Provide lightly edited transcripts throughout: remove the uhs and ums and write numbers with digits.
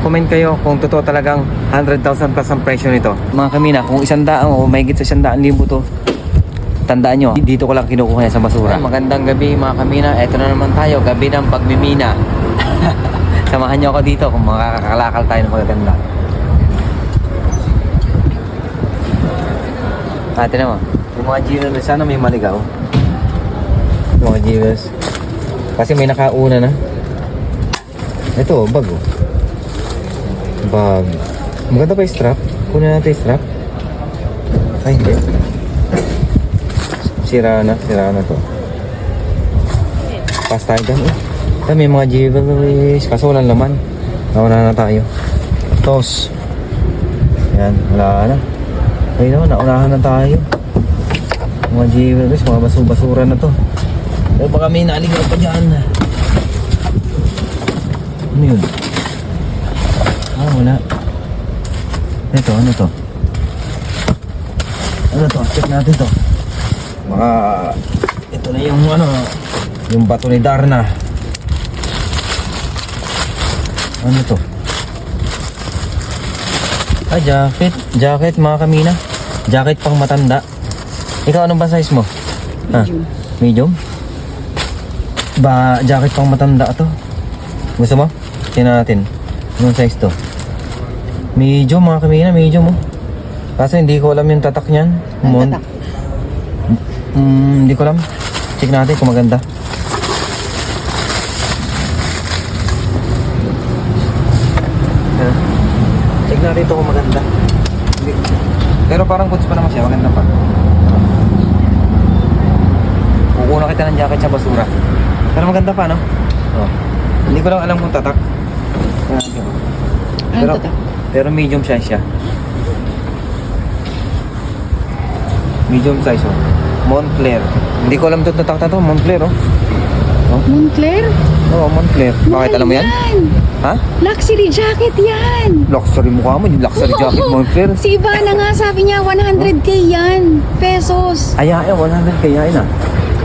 mag-comment kayo kung totoo talagang 100,000 plus ang presyo nito. Mga kamina, kung 100 o mahigit sa 100,000 to, tandaan nyo, dito ko lang kinukuha niya sa basura. Ay, magandang gabi mga kamina. Eto na naman tayo, gabi ng pagmimina. Samahan nyo ako dito kung makakakalakal tayo ng magaganda. Ate naman, yung mga Gmail, sana may maligaw. Yung mga Gmail. Kasi may nakauna na. Ito, bag oh. Bag. Maganda pa yung strap. Kunin natin yung strap. Ay, hindi. Sira na to. Pass tayo dyan eh. May mga jewelries. Kaso walang laman. Nauna na tayo. Tos. Yan, wala na. Ayun naman, naunahan na tayo. Mga jewelries, mga basura na to. Pero baka may naligaw pa dyan. Ano yun? Wala. Ito, ano to? Ano to? Check natin to. Baka ito na yung ano, yung bato ni Darna. Ano to? Jacket mga kamina. Jacket pang matanda. Ikaw anong ba size mo? Medium. Medium? Ba, jacket pang matanda to. Gusto mo? Tingnan natin. Anong size to? Medium mga kamina, medium oh. Kasi hindi ko alam yung tatak niyan. Tatak? Hindi ko alam. Check natin kung maganda. Check natin ito kung maganda. Pero parang goods pa naman siya, maganda pa. Kukuha kita ng jacket sa basura. Pero maganda pa, no? Oh. Hindi ko lang alam kung tatak. Ano tatak? Pero medium size siya. Medium size oh. Moncler. Hindi ko alam ito tatak na to, Moncler oh. Moncler? Oo, Moncler. Bakit alam mo yan? Ha? Luxury jacket yan. Luxury mukha mo, yung luxury jacket Moncler. Si Ivana nga sabi niya 100k yan. Pesos. Ay, 100 kaya yun ah.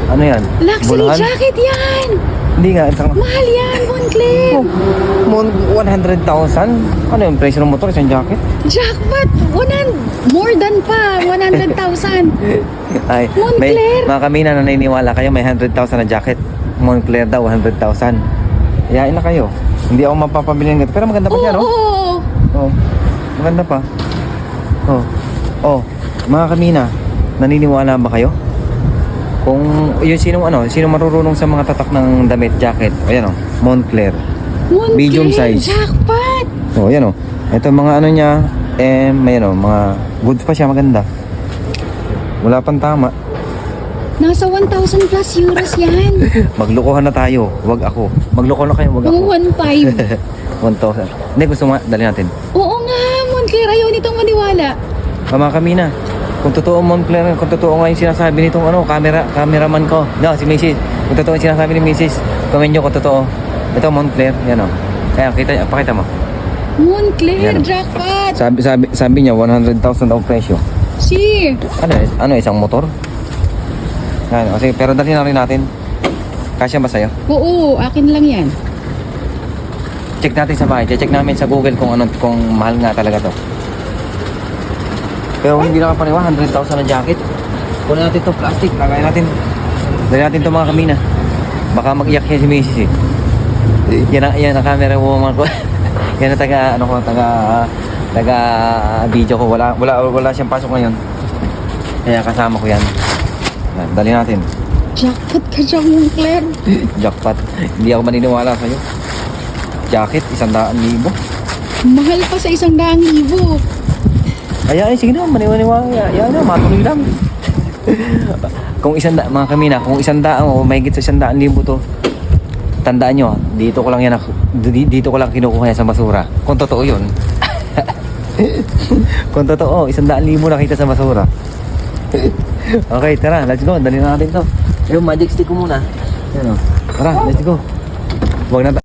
Ano yan? Luxury Bulahan? jacket yan. Hindi nga, Mahal yan, Moncler. 100,000? Ano yung presyo ng motor, isang jacket? Jackpot. More than pa. 100,000. Ay, Moncler. mga kamina na naniniwala kayo, may 100,000 na jacket. Moncler daw, 100,000. Iyain na kayo. Hindi ako mapapabili ng ganito. Pero maganda pa siya, no? Oo. Oh, maganda pa. Oh, mga kamina, naniniwala ba kayo? Kung yung sino marurunong sa mga tatak ng damit, jacket. Ayan oh, Moncler. Medium size. Jackpot. Oh, ayan oh. Ito mga ano niya, may mga goods pa siya, maganda. Wala pang tama. Nasa 1,000 plus euros yan. Maglukuhan na tayo, wag ako. Maglukuhan na kayo, wag ako. 1,500. 1,000. Hindi, gusto mo, dali natin. Oo nga, Moncler. Ayaw nitong maniwala. Mga kamina, kung totoo Moncler, kung totoo nga yung sinasabi nitong cameraman ko. No, si Mrs. Kung totoo yung sinasabi ni Mrs. Comment nyo kung totoo. Ito Moncler, yan o. Kaya, pakita mo. Moncler, Yan. jackpot. Sabi niya, 100,000 daw presyo. Si. Ano, isang motor? Yan, o sige, pero dali na rin natin. Kasya ba sa'yo? Oo, akin lang yan. Check natin sa bahay. Check namin sa Google kung mahal nga talaga to. Pero hindi nakapaniwa, 100,000 na jacket. Kunin natin to, plastic. Lagay natin. Dali natin to mga kamina. Baka mag-iyak siya si Mrs. eh. Yan ang camera woman ko. Yan ang taga video ko. Wala siyang pasok ngayon. Kaya kasama ko yan. Yan, dali natin. Jackpot ka dyan, Moncler. Jackpot. Hindi ako maniniwala sa'yo. Jacket, 100,000. Mahal pa sa 100,000. Ay, sige na, maniwala. Yan na, matuloy lang. Kung mga kamina, kung 100 o mahigit sa 100,000 to, tandaan nyo, dito ko lang kinukuha yan sa basura. Kung totoo yun. Kung totoo, 100,000 nakita sa basura. Okay, tara, let's go. Dali na natin to. Yung magic stick ko muna. Yan o. Tara, let's go. Huwag na